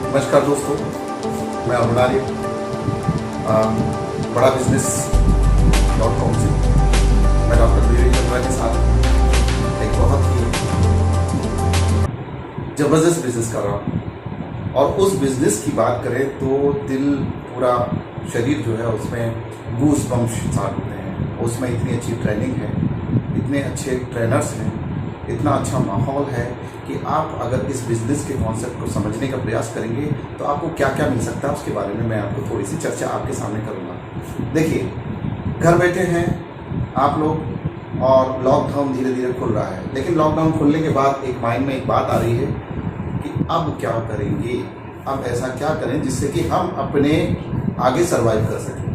नमस्कार दोस्तों, मैं अरुणाली बड़ा बिजनेस .com से मैं डॉक्टर विवेक बिंद्रा के साथ एक बहुत ही ज़बरदस्त बिजनेस कर रहा हूँ। और उस बिजनेस की बात करें तो दिल पूरा शरीर जो है उसमें गूस बम्स स्टार्ट होते हैं। उसमें इतनी अच्छी ट्रेनिंग है, इतने अच्छे ट्रेनर्स हैं, इतना अच्छा माहौल है कि आप अगर इस बिज़नेस के कॉन्सेप्ट को समझने का प्रयास करेंगे तो आपको क्या क्या मिल सकता है उसके बारे में मैं आपको थोड़ी सी चर्चा आपके सामने करूँगा। देखिए, घर बैठे हैं आप लोग और लॉकडाउन धीरे धीरे खुल रहा है, लेकिन लॉकडाउन खुलने के बाद एक माइंड में एक बात आ रही है कि अब क्या करेंगे, अब ऐसा क्या करें जिससे कि हम अपने आगे सर्वाइव कर सकें।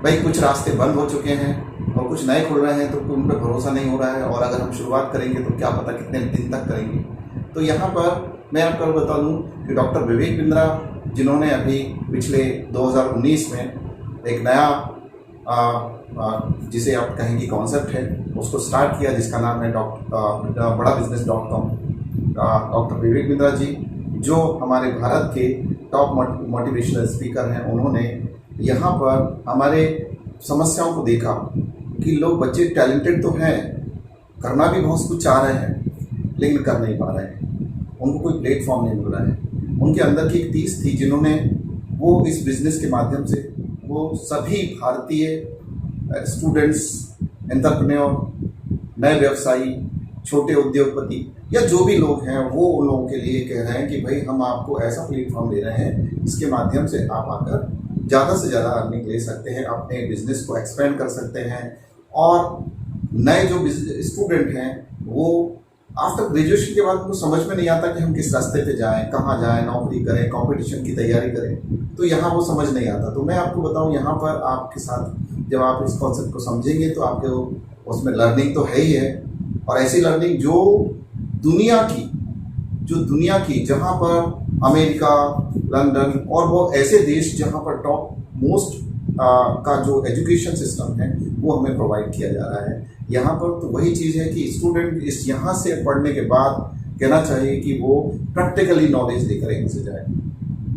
भाई कुछ रास्ते बंद हो चुके हैं और कुछ नए खुल रहे हैं तो उन पर भरोसा नहीं हो रहा है, और अगर हम शुरुआत करेंगे तो क्या पता कितने दिन तक करेंगे। तो यहाँ पर मैं आपको बता दूँ कि डॉक्टर विवेक बिंद्रा, जिन्होंने अभी पिछले 2019 में एक नया जिसे आप कहेंगे कॉन्सेप्ट है उसको स्टार्ट किया, जिसका नाम है बड़ा business .com। Doctor Vivek Bindra ji जो हमारे भारत के टॉप मोटिवेशनल स्पीकर हैं, उन्होंने यहाँ पर हमारे समस्याओं को देखा कि लोग बच्चे टैलेंटेड तो हैं, करना भी बहुत कुछ चाह रहे हैं लेकिन कर नहीं पा रहे हैं, उनको कोई प्लेटफॉर्म नहीं मिल रहा है। उनके अंदर की एक तीस थी जिन्होंने वो इस बिज़नेस के माध्यम से वो सभी भारतीय स्टूडेंट्स, एंटरप्रेन्योर, नए व्यवसायी, छोटे उद्योगपति या जो भी लोग हैं वो उन लोगों के लिए कह रहे हैं कि भाई हम आपको ऐसा प्लेटफॉर्म दे रहे हैं जिसके माध्यम से आप आकर ज़्यादा से ज़्यादा अर्निंग ले सकते हैं, अपने बिजनेस को एक्सपेंड कर सकते हैं। और नए जो स्टूडेंट हैं वो आफ्टर ग्रेजुएशन के बाद उनको समझ में नहीं आता कि हम किस रास्ते पे जाएं, कहाँ जाएं, नौकरी करें, कंपटीशन की तैयारी करें, तो यहाँ वो समझ नहीं आता। तो मैं आपको बताऊँ, यहाँ पर आपके साथ जब आप इस कॉन्सेप्ट को समझेंगे तो आपके उसमें लर्निंग तो है ही है, और ऐसी लर्निंग जो दुनिया की जहाँ पर अमेरिका, लंदन और वो ऐसे देश जहाँ पर टॉप मोस्ट का जो एजुकेशन सिस्टम है वो हमें प्रोवाइड किया जा रहा है। यहाँ पर तो वही चीज़ है कि स्टूडेंट इस यहाँ से पढ़ने के बाद कहना चाहिए कि वो प्रैक्टिकली नॉलेज लेकर यहीं से जाए।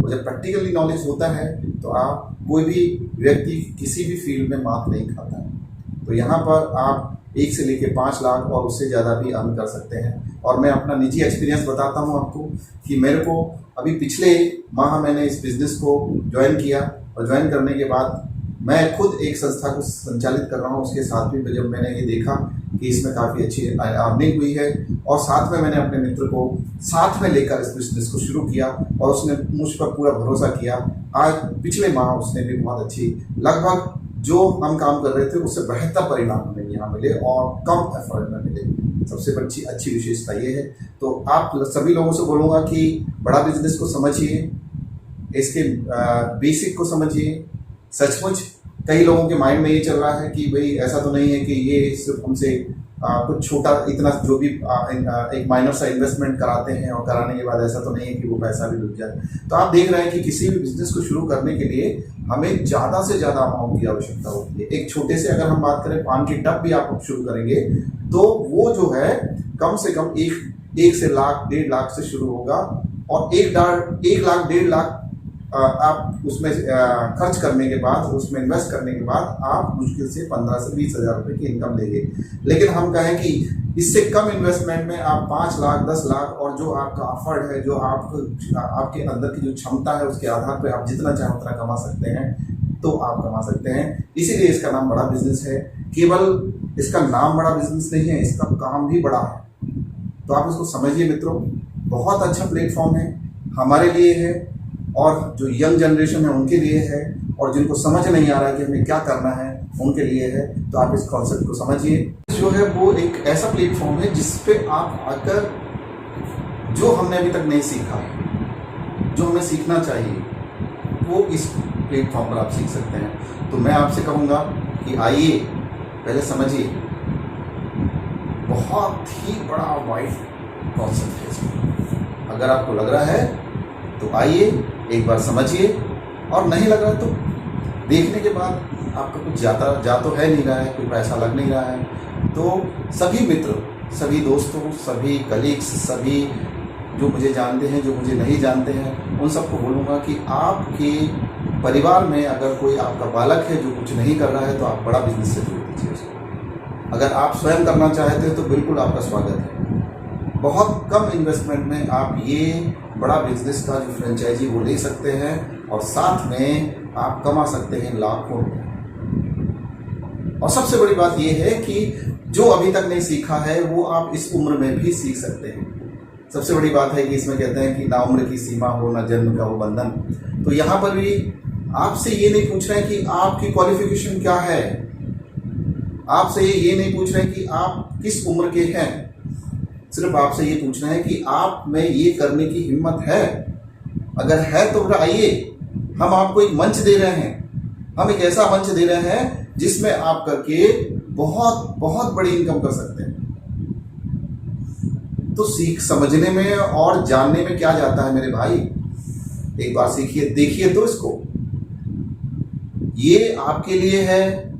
और जब प्रैक्टिकली नॉलेज होता है तो आप कोई भी व्यक्ति किसी भी फील्ड में मात नहीं खाता है। तो यहाँ पर आप 1 से लेकर 5 लाख और उससे ज़्यादा भी अर्न कर सकते हैं। और मैं अपना निजी एक्सपीरियंस बताता हूँ आपको कि मेरे को अभी पिछले माह मैंने इस बिज़नेस को ज्वाइन किया, और ज्वाइन करने के बाद मैं खुद एक संस्था को संचालित कर रहा हूँ। उसके साथ भी जब मैंने ये देखा कि इसमें काफ़ी अच्छी अर्निंग हुई है, और साथ में मैंने अपने मित्र को साथ में लेकर इस बिज़नेस को शुरू किया और उसने मुझ पर पूरा भरोसा किया। आज पिछले माह उसने भी बहुत अच्छी, लगभग जो हम काम कर रहे थे उससे बेहतर परिणाम हमें यहाँ मिले और कम एफर्ट में मिले। सबसे अच्छी विशेषता ये है। तो आप सभी लोगों से बोलूँगा कि बड़ा बिजनेस को समझिए, इसके बेसिक को समझिए। सचमुच कई लोगों के माइंड में ये चल रहा है कि भाई ऐसा तो नहीं है कि ये सिर्फ हमसे कुछ छोटा इतना जो भी एक माइनर सा इन्वेस्टमेंट कराते हैं और कराने के बाद ऐसा तो नहीं है कि वो पैसा भी लुट जाए। तो आप देख रहे हैं कि किसी भी बिजनेस को शुरू करने के लिए हमें ज़्यादा से ज़्यादा अमाउंट की आवश्यकता होती है। एक छोटे से अगर हम बात करें पान की टब भी आप शुरू करेंगे तो वो जो है कम से कम एक से लाख, 1.5 लाख से शुरू होगा, और 1 लाख 1.5 लाख आप उसमें खर्च करने के बाद, उसमें इन्वेस्ट करने के बाद आप मुश्किल से 15 से 20 हज़ार रुपये की इनकम लेंगे। लेकिन हम कहें कि इससे कम इन्वेस्टमेंट में आप 5 लाख, 10 लाख और जो आपका एफर्ट है, जो आपके अंदर की जो क्षमता है उसके आधार पर आप जितना चाहें उतना कमा सकते हैं, तो आप कमा सकते हैं। इसीलिए इसका नाम बड़ा बिजनेस है। केवल इसका नाम बड़ा बिजनेस नहीं है, इसका काम भी बड़ा है। तो आप इसको समझिए मित्रों, बहुत अच्छा प्लेटफॉर्म है, हमारे लिए है और जो यंग जनरेशन है उनके लिए है, और जिनको समझ नहीं आ रहा है कि हमें क्या करना है उनके लिए है। तो आप इस कॉन्सेप्ट को समझिए। जो है वो एक ऐसा प्लेटफॉर्म है जिस पे आप आकर जो हमने अभी तक नहीं सीखा, जो हमें सीखना चाहिए, वो इस प्लेटफॉर्म पर आप सीख सकते हैं। तो मैं आपसे कहूँगा कि आइए, पहले समझिए, बहुत ही बड़ा वाइड कॉन्सेप्ट है इसमें। अगर आपको लग रहा है तो आइए, एक बार समझिए, और नहीं लग रहा तो देखने के बाद आपका कुछ जा तो है नहीं रहा है, कोई पैसा लग नहीं रहा है, तो सभी मित्र, सभी दोस्तों, सभी कलीग्स, सभी जो मुझे जानते हैं, जो मुझे नहीं जानते हैं, उन सबको बोलूँगा कि आपके परिवार में अगर कोई आपका बालक है जो कुछ नहीं कर रहा है तो आप बड़ा बिजनेस से जोड़ दीजिए उसको। अगर आप स्वयं करना चाहते हैं तो बिल्कुल आपका स्वागत है। बहुत कम इन्वेस्टमेंट में आप ये बड़ा बिजनेस का जो फ्रेंचाइजी वो ले सकते हैं और साथ में आप कमा सकते हैं लाखों रुपए। और सबसे बड़ी बात ये है कि जो अभी तक नहीं सीखा है वो आप इस उम्र में भी सीख सकते हैं। सबसे बड़ी बात है कि इसमें कहते हैं कि ना उम्र की सीमा हो ना जन्म का वो बंधन। तो यहाँ पर भी आपसे ये नहीं पूछ रहे हैं कि आपकी क्वालिफिकेशन क्या है, आपसे ये नहीं पूछ रहे हैं कि आप किस उम्र के हैं, सिर्फ आपसे ये पूछ रहे हैं कि आप में ये करने की हिम्मत है। अगर है तो आइए, हम आपको एक मंच दे रहे हैं, हम एक ऐसा मंच दे रहे हैं जिसमें आप करके बहुत बहुत बड़ी इनकम कर सकते हैं। तो सीख समझने में और जानने में क्या जाता है मेरे भाई, एक बार सीखिए, देखिए तो इसको, ये आपके लिए है।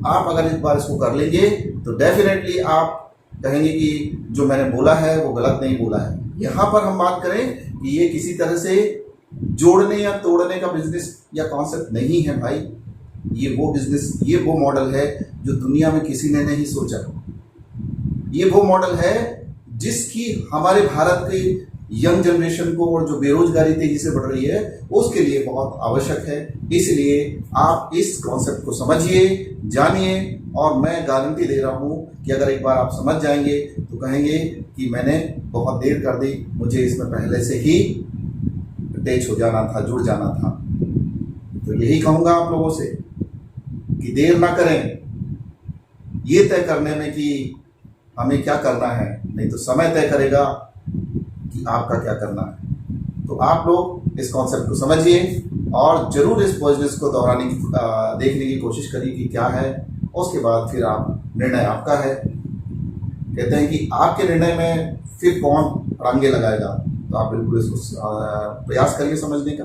आप अगर एक बार इसको कर लेंगे तो डेफिनेटली आप कहेंगे कि जो मैंने बोला है वो गलत नहीं बोला है। यहाँ पर हम बात करें कि ये किसी तरह से जोड़ने या तोड़ने का बिजनेस या कॉन्सेप्ट नहीं है भाई। ये वो बिजनेस, ये वो मॉडल है जो दुनिया में किसी ने नहीं सोचा। ये वो मॉडल है जिसकी हमारे भारत के यंग जनरेशन को और जो बेरोजगारी तेजी से बढ़ रही है उसके लिए बहुत आवश्यक है। इसलिए आप इस कॉन्सेप्ट को समझिए, जानिए, और मैं गारंटी दे रहा हूँ कि अगर एक बार आप समझ जाएंगे तो कहेंगे कि मैंने बहुत देर कर दी, मुझे इसमें पहले से ही अटैच हो जाना था, जुड़ जाना था। तो यही कहूँगा आप लोगों से कि देर ना करें ये तय करने में कि हमें क्या करना है, नहीं तो समय तय करेगा कि आपका क्या करना है। तो आप लोग इस कॉन्सेप्ट को समझिए और जरूर इस बिजनेस को देखने की कोशिश करिए कि क्या है। उसके बाद फिर आप निर्णय आपका है। कहते हैं कि आपके निर्णय में फिर कौन रंगे लगाएगा, तो आप बिल्कुल इसको प्रयास करिए समझने का।